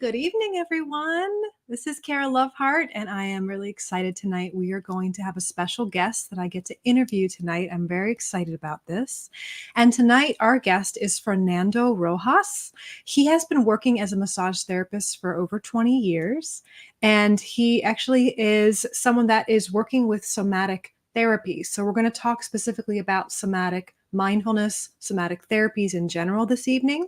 Good evening, everyone. This is Kara Loveheart, and I am really excited tonight. We are going to have a special guest that I get to interview tonight. I'm very excited about this. And tonight, our guest is Fernando Rojas. He has been working as a massage therapist for over 20 years, and he actually is someone that is working with somatic therapies. So we're going to talk specifically about somatic mindfulness, somatic therapies in general this evening.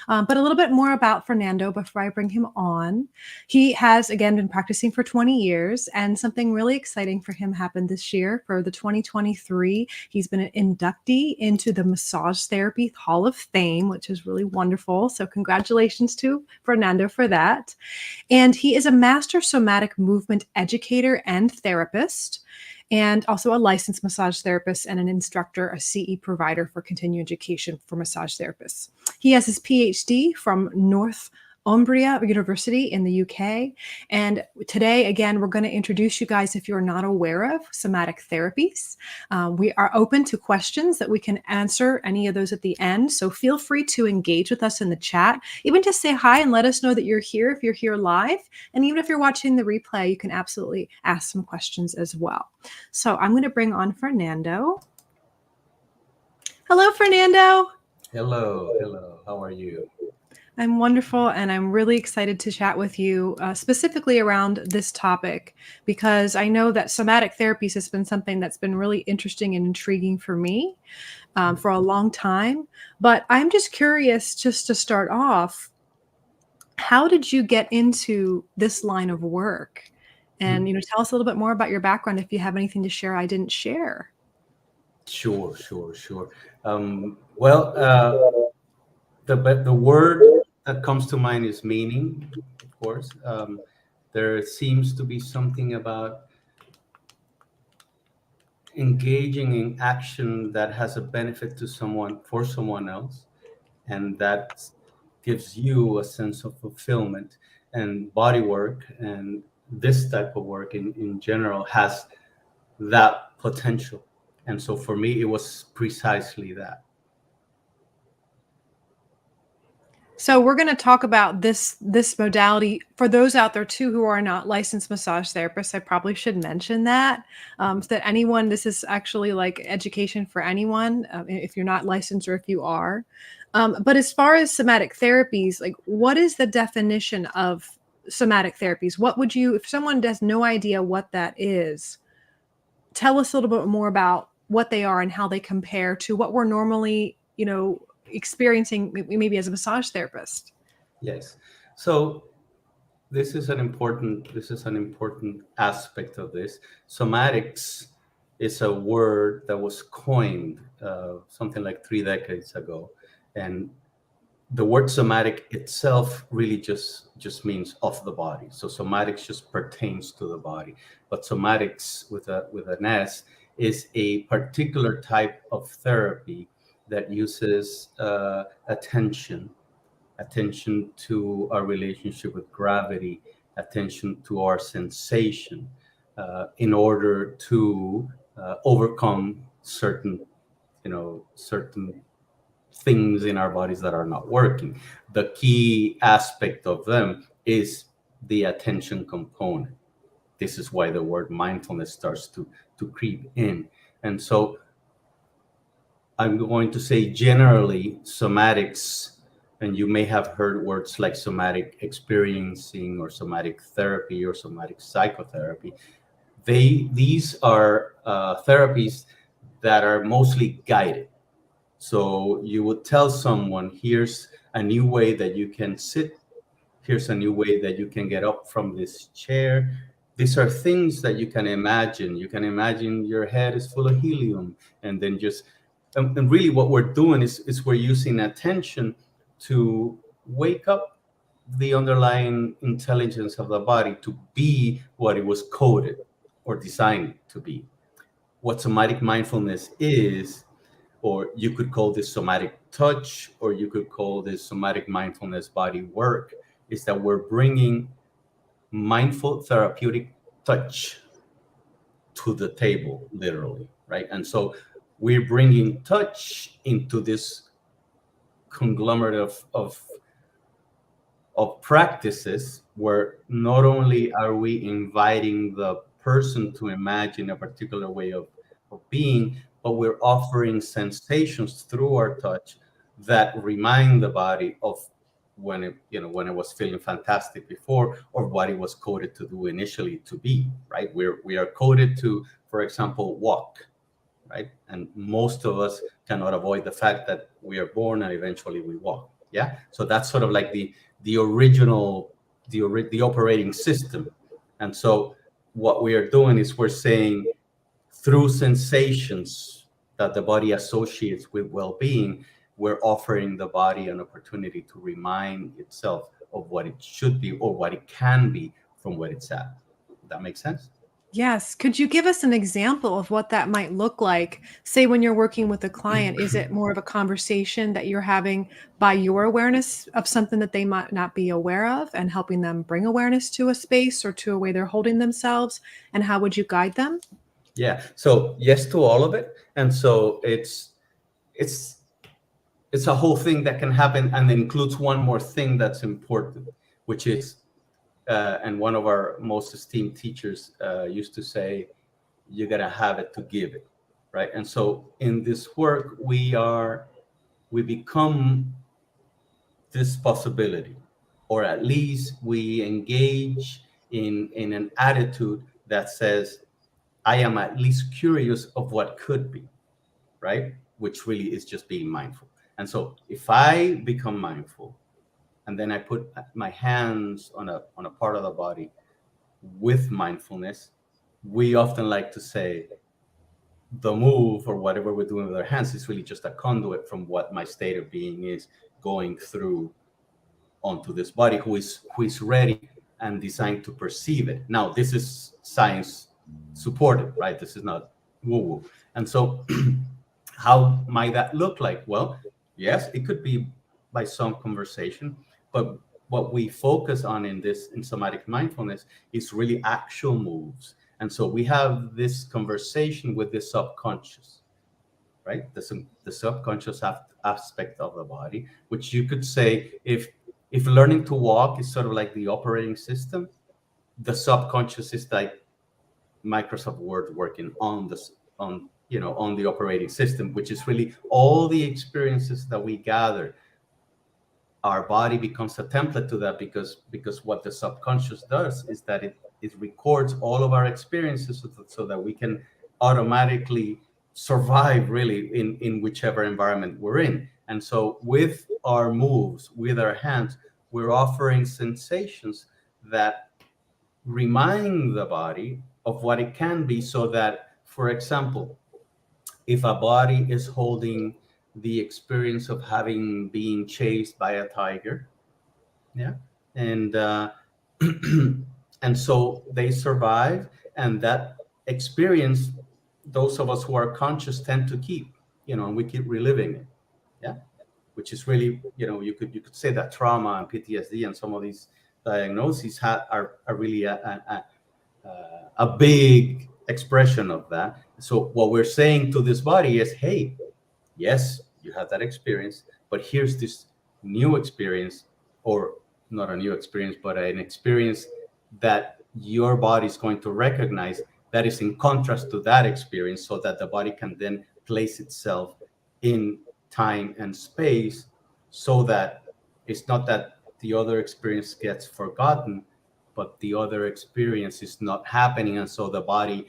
But a little bit more about Fernando before I bring him on. He has, again, been practicing for 20 years, and something really exciting for him happened this year. For the 2023, he's been an inductee into the Massage Therapy Hall of Fame, which is really wonderful. So congratulations to Fernando for that. And he is a master somatic movement educator and therapist, and also a licensed massage therapist and an instructor, a CE provider for continuing education for massage therapists. He has his PhD from Northumbria University in the UK. And today, again, we're going to introduce you guys, if you're not aware of, somatic therapies. We are open to questions that we can answer any of those at the end. So feel free to engage with us in the chat. Even just say hi and let us know that you're here if you're here live. And even if you're watching the replay, you can absolutely ask some questions as well. So I'm going to bring on Fernando. Hello, Fernando. Hello. How are you? I'm wonderful, and I'm really excited to chat with you specifically around this topic, because I know that somatic therapies has been something that's been really interesting and intriguing for me for a long time. But I'm just curious, just to start off, how did you get into this line of work? And, tell us a little bit more about your background if you have anything to share I didn't share. Sure. The word that comes to mind is meaning, of course. There seems to be something about engaging in action that has a benefit to someone, for someone else, and that gives you a sense of fulfillment. And body work and this type of work in general has that potential. And so for me, it was precisely that. So we're going to talk about this modality for those out there too who are not licensed massage therapists. I probably should mention that, so that anyone, this is actually like education for anyone, if you're not licensed or if you are. But as far as somatic therapies, like, what is the definition of somatic therapies? What would you, if someone has no idea what that is, tell us a little bit more about what they are and how they compare to what we're normally, experiencing maybe as a massage therapist. Yes. So this is an important aspect of this. Somatics is a word that was coined something like 3 decades ago, and the word somatic itself really just means of the body. So somatics just pertains to the body, but somatics with an S is a particular type of therapy that uses attention to our relationship with gravity, attention to our sensation, in order to overcome certain things in our bodies that are not working. The key aspect of them is the attention component. This is why the word mindfulness starts to creep in. And so I'm going to say generally somatics, and you may have heard words like somatic experiencing or somatic therapy or somatic psychotherapy. These are therapies that are mostly guided. So you would tell someone, here's a new way that you can sit. Here's a new way that you can get up from this chair. These are things that you can imagine. You can imagine your head is full of helium, and then and really what we're doing is we're using attention to wake up the underlying intelligence of the body to be what it was coded or designed to be. What somatic mindfulness is, or you could call this somatic touch, or you could call this somatic mindfulness body work, is that we're bringing mindful therapeutic touch to the table, literally, right? And so we're bringing touch into this conglomerate of of practices where not only are we inviting the person to imagine a particular way of being, but we're offering sensations through our touch that remind the body of when it was feeling fantastic before, or what it was coded to do initially to be, right? We are coded to, for example, walk, right? And most of us cannot avoid the fact that we are born and eventually we walk. Yeah. So that's sort of like the original, the operating system. And so what we are doing is we're saying through sensations that the body associates with well-being, we're offering the body an opportunity to remind itself of what it should be or what it can be from where it's at. Does that make sense? Yes. Could you give us an example of what that might look like? Say, when you're working with a client, is it more of a conversation that you're having by your awareness of something that they might not be aware of, and helping them bring awareness to a space or to a way they're holding themselves? And how would you guide them? Yeah. So yes to all of it. And so it's it's a whole thing that can happen, and includes one more thing that's important, which is and one of our most esteemed teachers used to say, you gotta have it to give it, right? And so in this work, we become this possibility, or at least we engage in an attitude that says, I am at least curious of what could be, right? Which really is just being mindful. And so if I become mindful, and then I put my hands on a part of the body with mindfulness, we often like to say the move or whatever we're doing with our hands is really just a conduit from what my state of being is going through onto this body, who is ready and designed to perceive it. Now, this is science supported, right? This is not woo woo. And so how might that look like? Well, yes, it could be by some conversation, but what we focus on in somatic mindfulness is really actual moves. And so we have this conversation with the subconscious, right? The subconscious aspect of the body, which you could say, if learning to walk is sort of like the operating system, the subconscious is like Microsoft Word working on this on the operating system, which is really all the experiences that we gather. Our body becomes a template to that, because what the subconscious does is that it records all of our experiences, so that we can automatically survive really in whichever environment we're in. And so with our moves, with our hands, we're offering sensations that remind the body of what it can be, so that, for example, if a body is holding the experience of having been chased by a tiger, yeah, and and so they survive, and that experience, those of us who are conscious tend to keep, and we keep reliving it, yeah, which is really, you could say that trauma and PTSD and some of these diagnoses are really a big expression of that. So what we're saying to this body is, hey, yes, you had that experience, but here's this new experience, or not a new experience, but an experience that your body is going to recognize, that is in contrast to that experience, so that the body can then place itself in time and space, so that it's not that the other experience gets forgotten, but the other experience is not happening. And so the body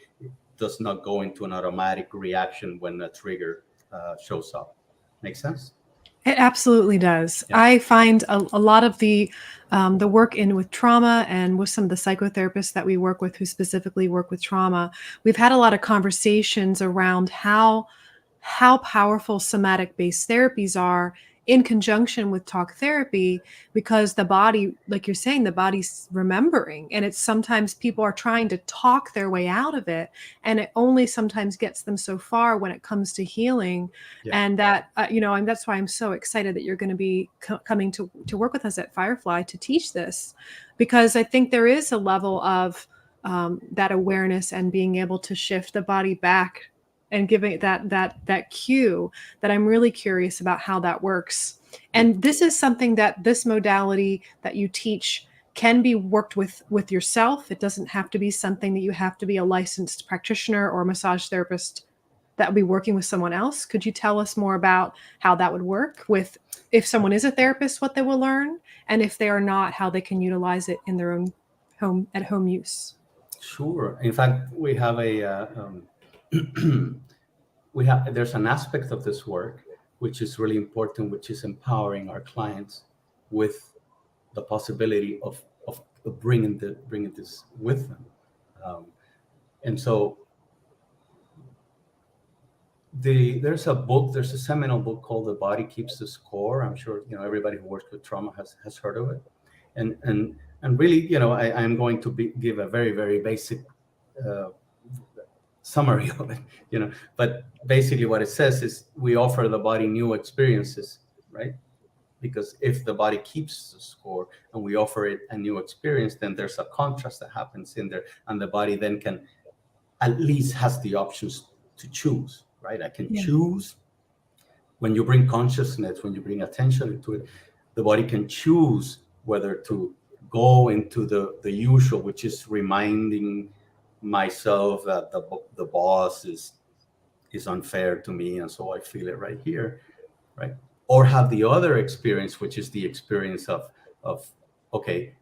does not go into an automatic reaction when a trigger shows up. Make sense? It absolutely does. Yeah. I find a lot of the work in with trauma, and with some of the psychotherapists that we work with who specifically work with trauma, we've had a lot of conversations around how powerful somatic based therapies are in conjunction with talk therapy, because the body, like you're saying, the body's remembering, and it's sometimes people are trying to talk their way out of it, and it only sometimes gets them so far when it comes to healing. Yeah. And that and that's why I'm so excited that you're going to be coming to work with us at Firefly to teach this, because I think there is a level of that awareness and being able to shift the body back and giving it that cue, that I'm really curious about how that works. And this is something that this modality that you teach can be worked with yourself. It doesn't have to be something that you have to be a licensed practitioner or a massage therapist that would be working with someone else. Could you tell us more about how that would work with, if someone is a therapist, what they will learn, and if they are not, how they can utilize it in their own home use? Sure. In fact, we have there's an aspect of this work which is really important, which is empowering our clients with the possibility of bringing this with them. And so there's a seminal book called The Body Keeps the Score. I'm sure everybody who works with trauma has heard of it. And really, I'm going to give a very, very basic summary of it, but basically what it says is we offer the body new experiences, right? Because if the body keeps the score and we offer it a new experience, then there's a contrast that happens in there, and the body then can at least has the options to choose, right? I can choose. When you bring consciousness, when you bring attention into it, the body can choose whether to go into the usual, which is reminding myself that the boss is unfair to me, and so I feel it right here, right? Or have the other experience, which is the experience of okay,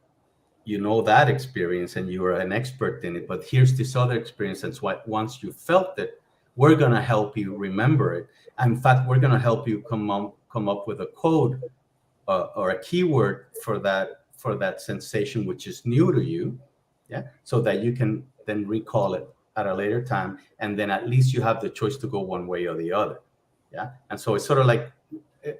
that experience and you're an expert in it, but here's this other experience, and so once you felt it, we're going to help you remember it. In fact, we're going to help you come up with a code or a keyword for that sensation, which is new to you, so that you can then recall it at a later time, and then at least you have the choice to go one way or the other. And so it's sort of like,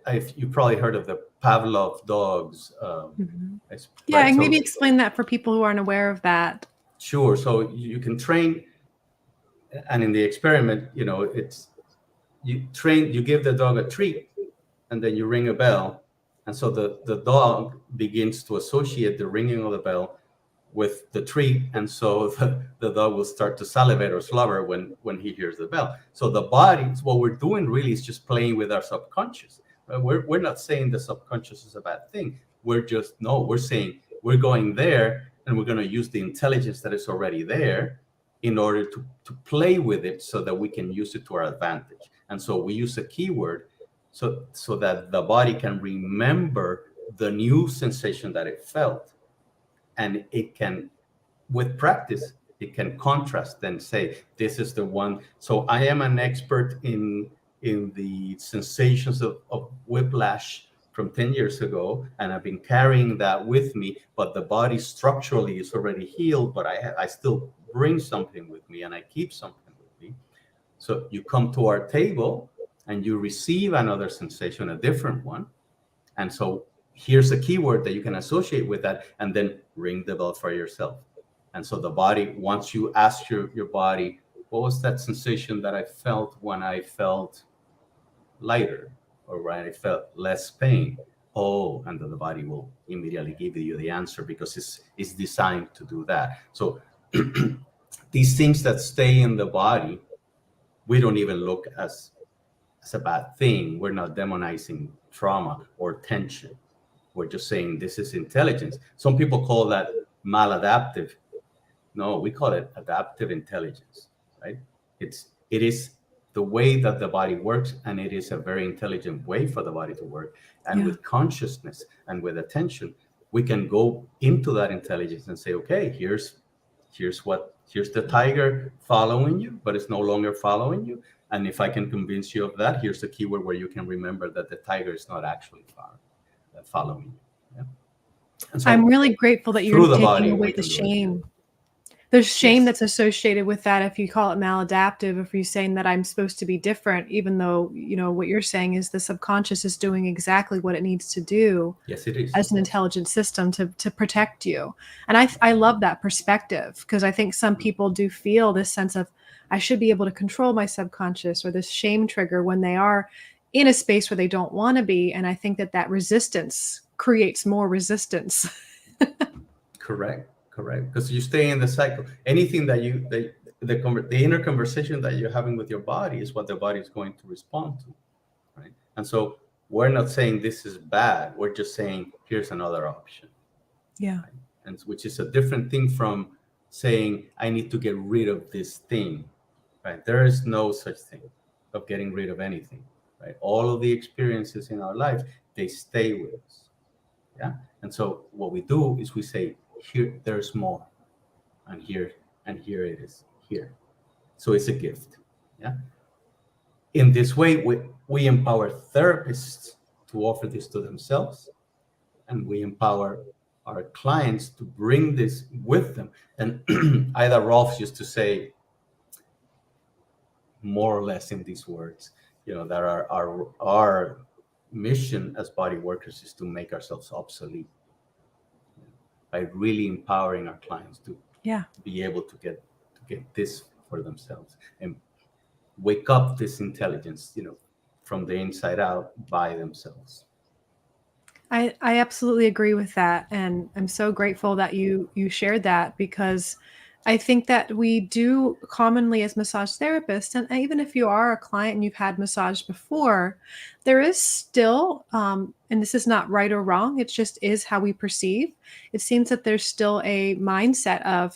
if you probably heard of the Pavlov dogs. Right? And maybe explain that for people who aren't aware of that. Sure. So you can train, and in the experiment, it's you give the dog a treat, and then you ring a bell, and so the dog begins to associate the ringing of the bell with the treat, and so the dog will start to salivate or slobber when he hears the bell. So the body, what we're doing really is just playing with our subconscious. We're not saying the subconscious is a bad thing. We're saying we're going there, and we're going to use the intelligence that is already there in order to play with it so that we can use it to our advantage. And so we use a keyword so that the body can remember the new sensation that it felt. And it can, with practice, it can contrast and say, this is the one. So I am an expert in the sensations of whiplash from 10 years ago, and I've been carrying that with me, but the body structurally is already healed, but I still bring something with me, and I keep something with me. So you come to our table and you receive another sensation, a different one. And so here's a keyword that you can associate with that, and then ring the bell for yourself. And so the body, once you ask your body, what was that sensation that I felt when I felt lighter, or when I felt less pain? Oh, and then the body will immediately give you the answer, because it's designed to do that. So these things that stay in the body, we don't even look as a bad thing. We're not demonizing trauma or tension. We're just saying this is intelligence. Some people call that maladaptive. No, we call it adaptive intelligence, right? It is the way that the body works, and it is a very intelligent way for the body to work. And with consciousness and with attention, we can go into that intelligence and say, okay, here's the tiger following you, but it's no longer following you. And if I can convince you of that, here's the keyword where you can remember that the tiger is not actually following you. And so I'm really grateful that you're taking away the shame. There's shame that's associated with that if you call it maladaptive, if you're saying that I'm supposed to be different, even though, what you're saying is the subconscious is doing exactly what it needs to do. Yes, it is. As an intelligent system to protect you. And I love that perspective, because I think some people do feel this sense of, I should be able to control my subconscious, or this shame trigger when they are in a space where they don't want to be. And I think that resistance creates more resistance. Correct. Because you stay in the cycle. Anything that the inner conversation that you're having with your body is what the body is going to respond to, right? And so we're not saying this is bad. We're just saying here's another option, Yeah. right? And which is a different thing from saying I need to get rid of this thing, right? There is no such thing of getting rid of anything, right? All of the experiences in our life, they stay with us, yeah. And so what we do is we say here there's more, and here it is here. So it's a gift, yeah. In this way, we empower therapists to offer this to themselves, and we empower our clients to bring this with them. And Ida Rolf used to say, more or less in these words, that our mission as body workers is to make ourselves obsolete by really empowering our clients to Yeah. be able to get this for themselves and wake up this intelligence, from the inside out by themselves. I absolutely agree with that, and I'm so grateful that you shared that, because I think that we do commonly as massage therapists, and even if you are a client and you've had massage before, there is still, and this is not right or wrong, it just is how we perceive. It seems that there's still a mindset of,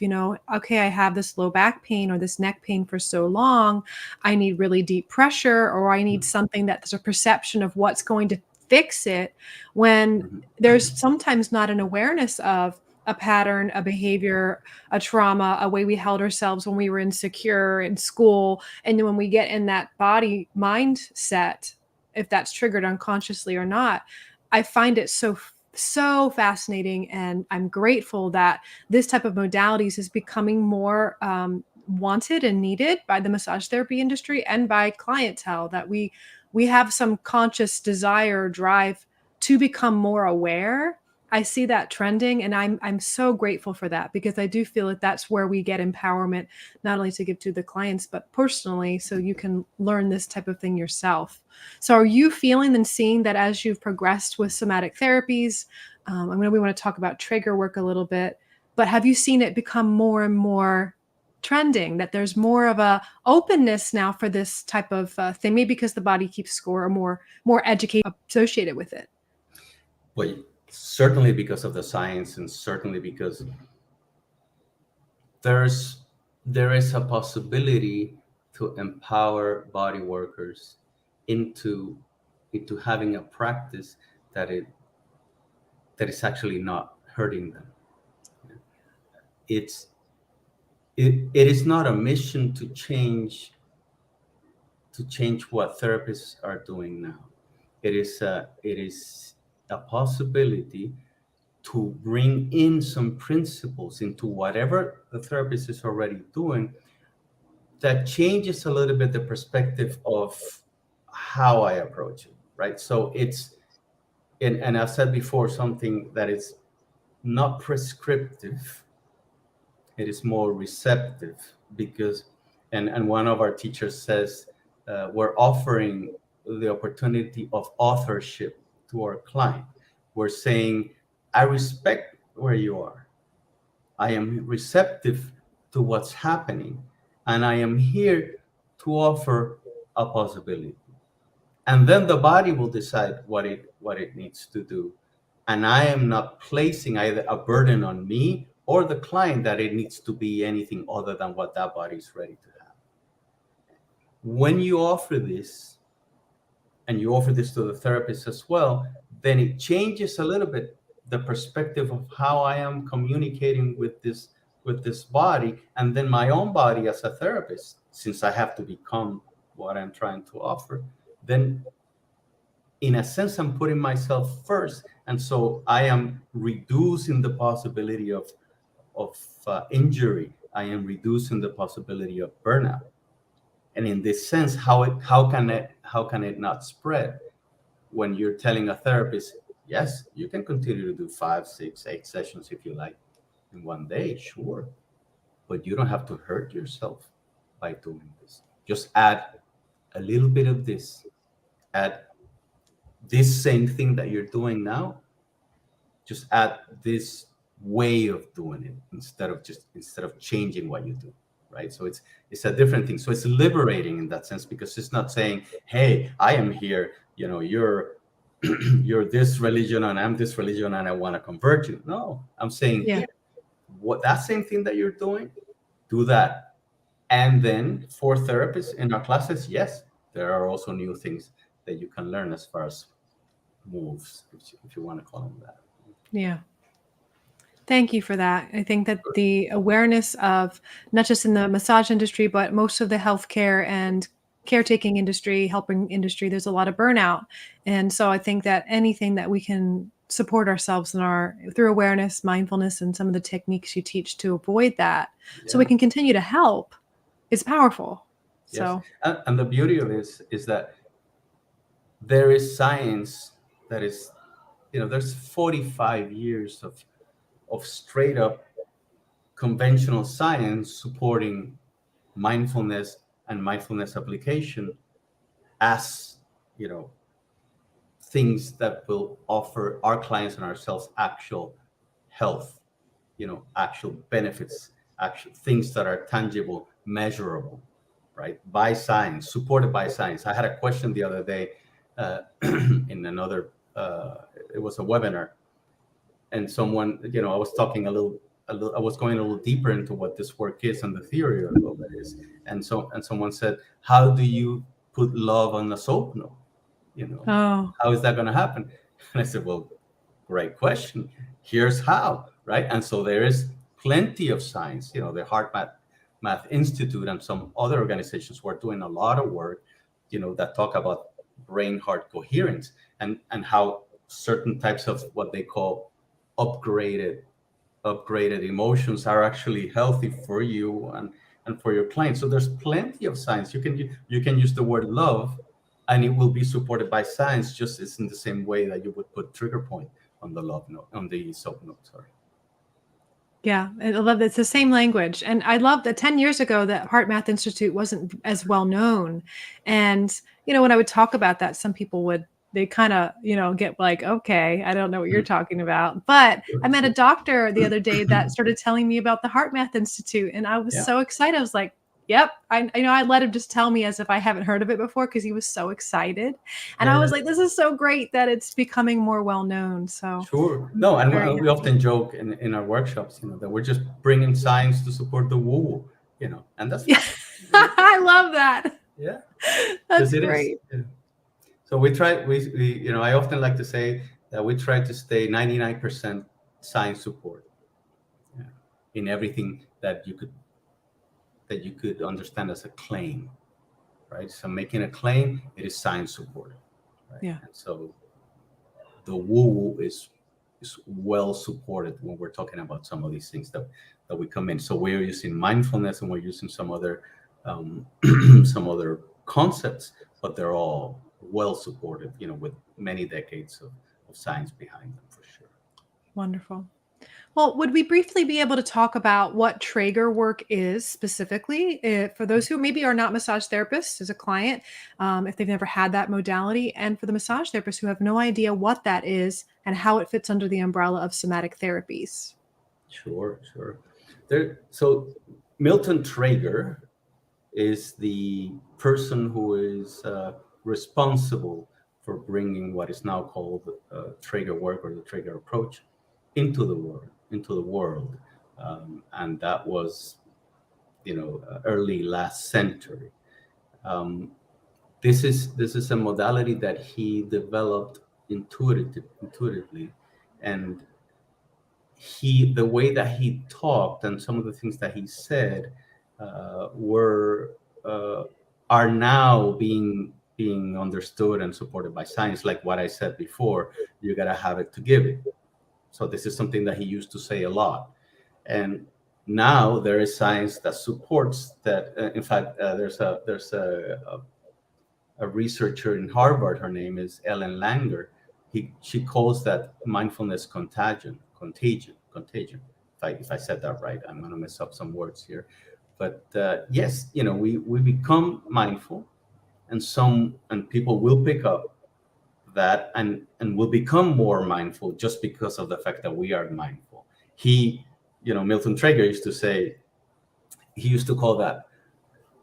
okay, I have this low back pain or this neck pain for so long, I need really deep pressure, or I need something that there's a perception of what's going to fix it, when Mhm. there's sometimes not an awareness of a pattern, a behavior, a trauma, a way we held ourselves when we were insecure in school. And then when we get in that body mindset, if that's triggered unconsciously or not, I find it so fascinating. And I'm grateful that this type of modalities is becoming more wanted and needed by the massage therapy industry and by clientele, that we have some conscious desire, drive to become more aware. I see that trending, and I'm so grateful for that, because I do feel that that's where we get empowerment, not only to give to the clients, but personally, so you can learn this type of thing yourself. So are you feeling and seeing that as you've progressed with somatic therapies? I know we want to talk about trigger work a little bit, but have you seen it become more and more trending, that there's more of a openness now for this type of thing, maybe because the body keeps score, or more education associated with it? Well, certainly because of the science, and certainly because there's there is a possibility to empower body workers into having a practice that is actually not hurting them. It is not a mission to change what therapists are doing now. It is a possibility to bring in some principles into whatever the therapist is already doing, that changes a little bit the perspective of how I approach it, right? So and I've said before, something that is not prescriptive, it is more receptive, because and one of our teachers says, we're offering the opportunity of authorship to our client. We're saying, I respect where you are, I am receptive to what's happening, and I am here to offer a possibility. And then the body will decide what it needs to do. And I am not placing either a burden on me or the client that it needs to be anything other than what that body is ready to have. When you offer this, and you offer this to the therapist as well, then it changes a little bit the perspective of how I am communicating with this body, and then my own body as a therapist, since I have to become what I'm trying to offer. Then, in a sense, I'm putting myself first, and so I am reducing the possibility of injury. I am reducing the possibility of burnout. And in this sense, how can it not spread? When you're telling a therapist, yes, you can continue to do 5, 6, 8 sessions if you like in one day, sure, but you don't have to hurt yourself by doing this. Just add a little bit of this, add this same thing that you're doing now, just add this way of doing it, instead of changing what you do, right? So it's a different thing. So it's liberating in that sense, because it's not saying, hey, I am here, you're you're this religion and I'm this religion and I want to convert you. No, I'm saying, Yeah. here, what that same thing that you're doing, do that. And then for therapists in our classes, yes, there are also new things that you can learn as far as moves, if you want to call them that. Yeah. Thank you for that. I think that the awareness of not just in the massage industry, but most of the healthcare and caretaking industry, helping industry, there's a lot of burnout. And so I think that anything that we can support ourselves in our through awareness, mindfulness, and some of the techniques you teach to avoid that, so we Yeah. can continue to help, is powerful. Yes. So And the beauty of this is that there is science that is, there's 45 years of straight up conventional science supporting mindfulness and mindfulness application as, you know, things that will offer our clients and ourselves actual health, actual benefits, actual things that are tangible, measurable, right? By science, supported by science. I had a question the other day in another, it was a webinar, and someone, I was talking I was going a little deeper into what this work is and the theory of it is. And someone said, how do you put love on a soap note? oh How is that going to happen? And I said, well, great question. Here's how, right? And so there is plenty of science, the Heart Math Institute and some other organizations who are doing a lot of work, that talk about brain heart coherence and how certain types of what they call upgraded emotions are actually healthy for you and for your clients. So there's plenty of science. You can use the word love and it will be supported by science, just as in the same way that you would put trigger point on the love note, on the soap note, sorry. yeah, I love that. It's the same language. And I love that 10 years ago, that Heart Math Institute wasn't as well known. And, when I would talk about that, some people they kind of, get like, okay, I don't know what you're Mhm. talking about. But I Sure, met a sure. doctor the other day that started telling me about the Heart Math Institute. And I was Yeah, so excited. I was like, yep. I let him just tell me as if I haven't heard of it before because he was so excited. And I yeah, was like, this is so great that it's becoming more well known. So sure. No, and very we happy. often joke in our workshops, that we're just bringing science to support the woo-woo, and that's Yeah, fine. I love that. Yeah, because That's it is. great. Yeah. So I often like to say that we try to stay 99% science support, yeah, in everything that you could understand as a claim, right? So making a claim, it is science supported, right? Yeah. And so the woo is well supported when we're talking about some of these things that we come in. So we're using mindfulness and we're using some other some other concepts, but they're all well supported, with many decades of science behind them for sure. Wonderful. Well, would we briefly be able to talk about what Traeger work is specifically for those who maybe are not massage therapists as a client, if they've never had that modality, and for the massage therapists who have no idea what that is and how it fits under the umbrella of somatic therapies? Sure, sure. So Milton Traeger is the person who is responsible for bringing what is now called Traeger work or the Traeger approach into the world, and that was early last century. Um, this is a modality that he developed intuitively, and the way that he talked and some of the things that he said were are now being understood and supported by science. Like what I said before, you gotta have it to give it. So this is something that he used to say a lot, and now there is science that supports that. In fact, there's a researcher in Harvard. Her name is Ellen Langer. She calls that mindfulness contagion. If I said that right, I'm going to mess up some words here. But yes, we become mindful, and people will pick up that and will become more mindful just because of the fact that we are mindful. Milton Traeger used to say, he used to call that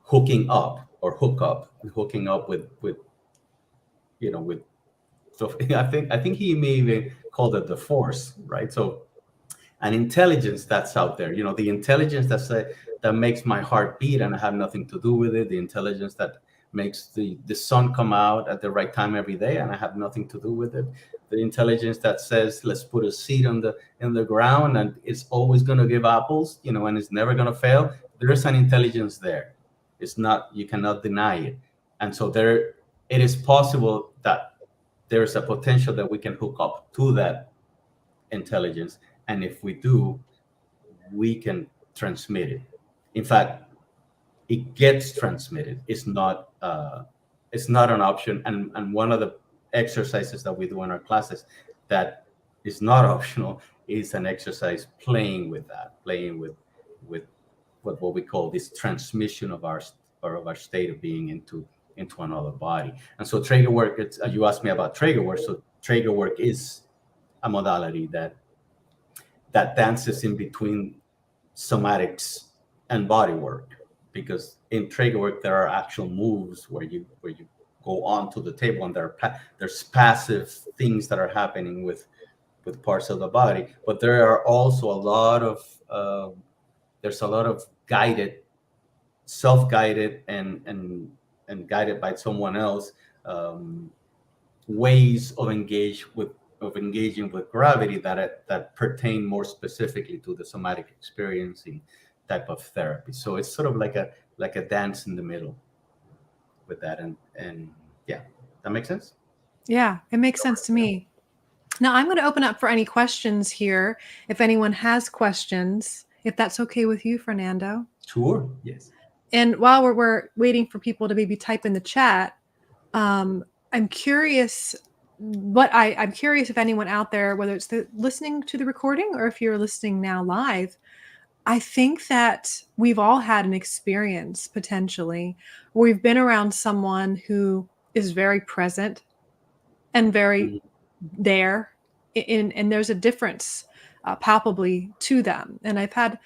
hooking up or hooking up with with. So I think he may even called it the force, right? So an intelligence that's out there, the intelligence that makes my heart beat and I have nothing to do with it, the intelligence that makes the sun come out at the right time every day and I have nothing to do with it, the intelligence that says let's put a seed in the ground and it's always going to give apples, and it's never going to fail. There is an intelligence there. It's not, you cannot deny it. And so there, it is possible that there is a potential that we can hook up to that intelligence, and if we do, we can transmit it. In fact, it gets transmitted. It's not an option. And one of the exercises that we do in our classes that is not optional is an exercise playing with that, playing with what we call this transmission of our state of being into another body. And so Traeger work, you asked me about Traeger work. So Traeger work is a modality that dances in between somatics and body work, because in Traeger work there are actual moves where you go onto the table, and there's passive things that are happening with parts of the body, but there are also a lot of there's a lot of guided, self-guided, and guided by someone else, um, ways of engaging with gravity that pertain more specifically to the somatic experiencing type of therapy. So it's sort of like a dance in the middle with that, and yeah, that makes sense. Yeah, it makes sense to me. Now I'm going to open up for any questions here. If anyone has questions, if that's okay with you, Fernando. Sure. Yes. And while we're waiting for people to maybe type in the chat, I'm curious I'm curious if anyone out there, whether it's listening to the recording or if you're listening now live, I think that we've all had an experience potentially where we've been around someone who is very present and very Mhm. there, and there's a difference palpably to them. And I've had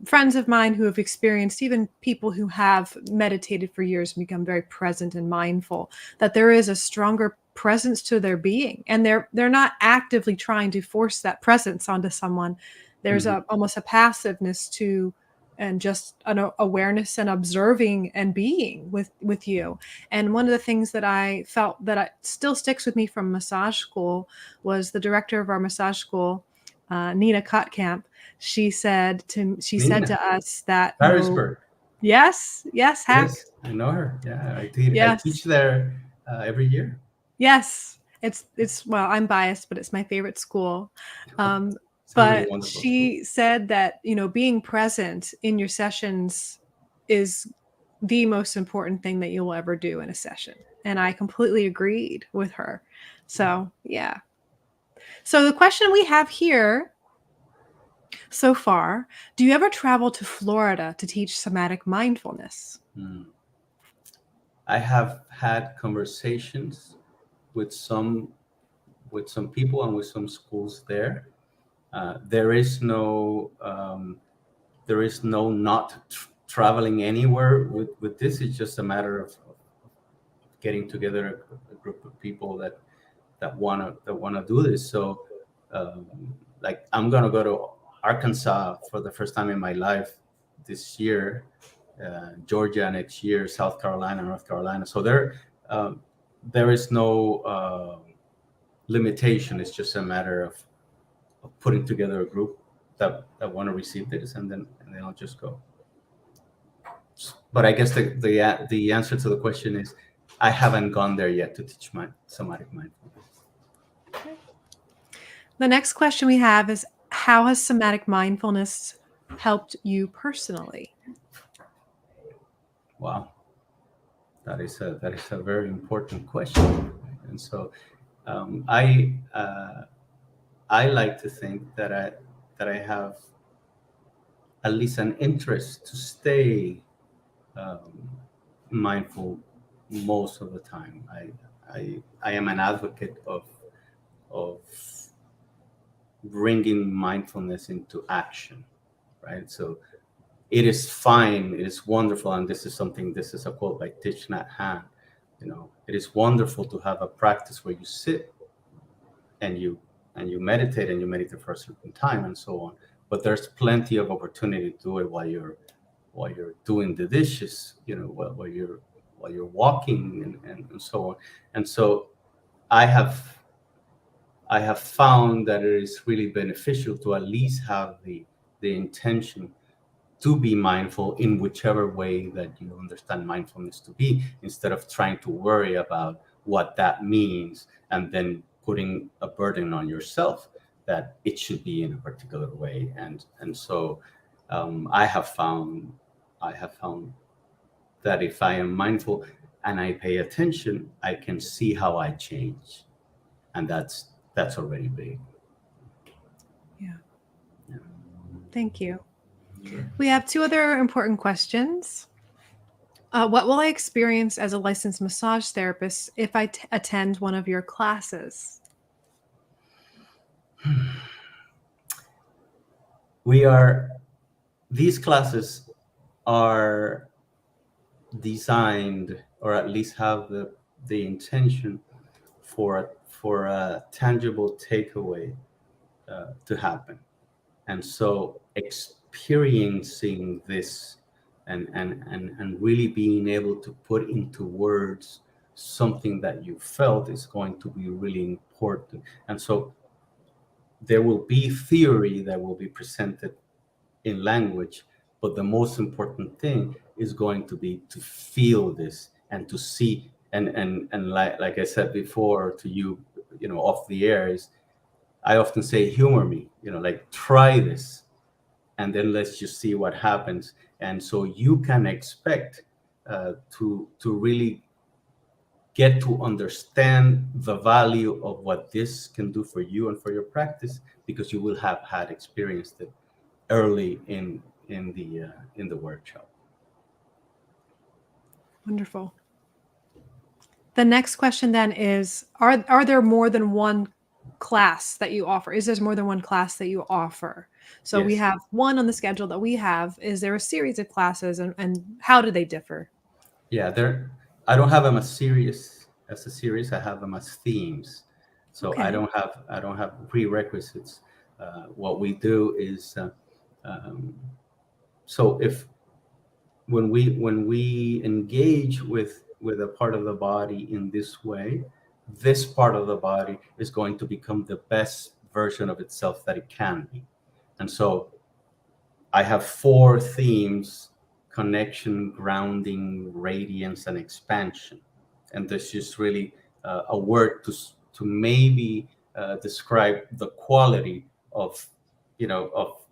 friends of mine who have experienced, even people who have meditated for years and become very present and mindful, that there is a stronger presence to their being, and they're not actively trying to force that presence onto someone. There's Mhm. almost a passiveness to, and just an awareness and observing and being with you. And one of the things that I felt that still sticks with me from massage school was the director of our massage school, Nina Kotkamp. She said Nina, to us that, Harrisburg. yes, Hack, Yes, I know her. Yeah, I teach yes, there every year. yes. It's well, I'm biased, but it's my favorite school. Um, It's a really but wonderful school. she said that, being present in your sessions is the most important thing that you'll ever do in a session. And I completely agreed with her. So, yeah. So the question we have here so far, do you ever travel to Florida to teach somatic mindfulness? Mm. I have had conversations with some with some people and with some schools there. There is no not traveling anywhere with this. It's just a matter of getting together a group of people that wanna do this. So, um, like, I'm gonna go to Arkansas for the first time in my life this year, Georgia next year, South Carolina, North Carolina. So there is no limitation. It's just a matter of putting together a group that want to receive this, and then I'll just go. But I guess the answer to the question is I haven't gone there yet to teach my somatic mindfulness. Okay. The next question we have is, how has somatic mindfulness helped you personally? Wow, that is a very important question, and so um, I uh, I like to think that I have at least an interest to stay um, mindful most of the time. I am an advocate of bringing mindfulness into action, right? So it is fine, it is wonderful, and this is a quote by Thich Nhat Hanh. It is wonderful to have a practice where you sit and you meditate, and you meditate for a certain time and so on. But there's plenty of opportunity to do it while you're doing the dishes, while you're walking, and so on. And so I have I have found that it is really beneficial to at least have the intention to be mindful in whichever way that you understand mindfulness to be, instead of trying to worry about what that means and then putting a burden on yourself that it should be in a particular way. And so I have found that if I am mindful and I pay attention, I can see how I change, and that's already big. Yeah. Yeah. Thank you. We have two other important questions. What will I experience as a licensed massage therapist if I attend one of your classes? These classes are designed, or at least have the intention for a tangible takeaway to happen. And so experiencing this, and really being able to put into words something that you felt, is going to be really important. And so there will be theory that will be presented in language, but the most important thing is going to be to feel this and to see, and like I said before to you, off the air, is I often say, humor me, like, try this, and then let's just see what happens. And so you can expect to really get to understand the value of what this can do for you and for your practice, because you will have had experienced it early in the workshop. Wonderful. The next question then is, are there more than one class that you offer? Is there more than one class that you offer? So we Yes. have one on the schedule that we have. Is there a series of classes, and how do they differ? Yeah, I don't have them as a series. I have them as themes. So Okay. I don't have prerequisites. What we do is, um, so if when we engage with a part of the body in this way, this part of the body is going to become the best version of itself that it can be. And so I have four themes: connection, grounding, radiance, and expansion. And this is really a word to maybe describe the quality of,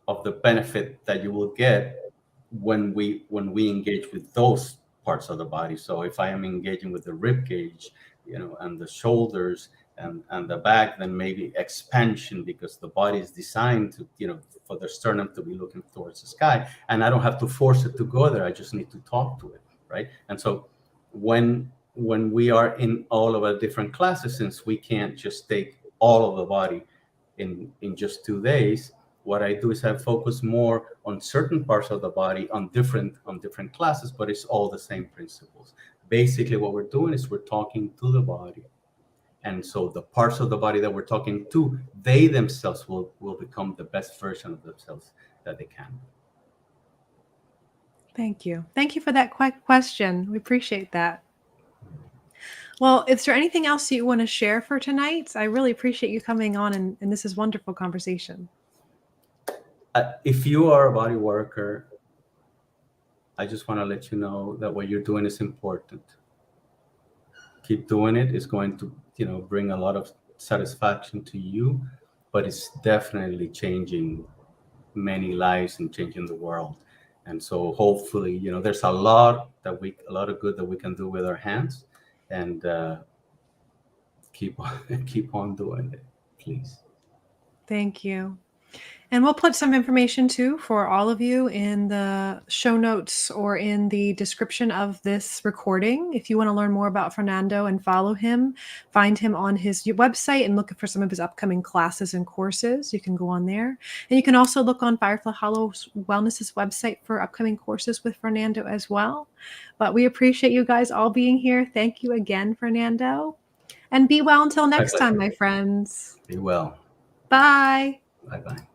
of the benefit that you will get when we engage with those parts of the body. So if I am engaging with the rib cage, and the shoulders, and the back, then maybe expansion, because the body is designed to, for the sternum to be looking towards the sky, and I don't have to force it to go there. I just need to talk to it, right? And so when we are in all of our different classes, since we can't just take all of the body in just 2 days, what I do is I focus more on certain parts of the body on different classes, but it's all the same principles. Basically, what we're doing is we're talking to the body, and so the parts of the body that we're talking to, they themselves will become the best version of themselves that they can. Thank you. Thank you for that question. We appreciate that. Well, is there anything else you want to share for tonight? I really appreciate you coming on, and this is wonderful conversation. If you are a body worker, I just want to let you know that what you're doing is important. Keep doing it. It's going to, bring a lot of satisfaction to you, but it's definitely changing many lives and changing the world. And so hopefully, there's a lot of good that we can do with our hands, and keep on keep on doing it, please. Thank you. And we'll put some information too for all of you in the show notes or in the description of this recording. If you want to learn more about Fernando and follow him, find him on his website and look for some of his upcoming classes and courses. You can go on there. And you can also look on Firefly Hollow Wellness's website for upcoming courses with Fernando as well. But we appreciate you guys all being here. Thank you again, Fernando. And be well until next time, my friends. Be well. Bye. Bye-bye.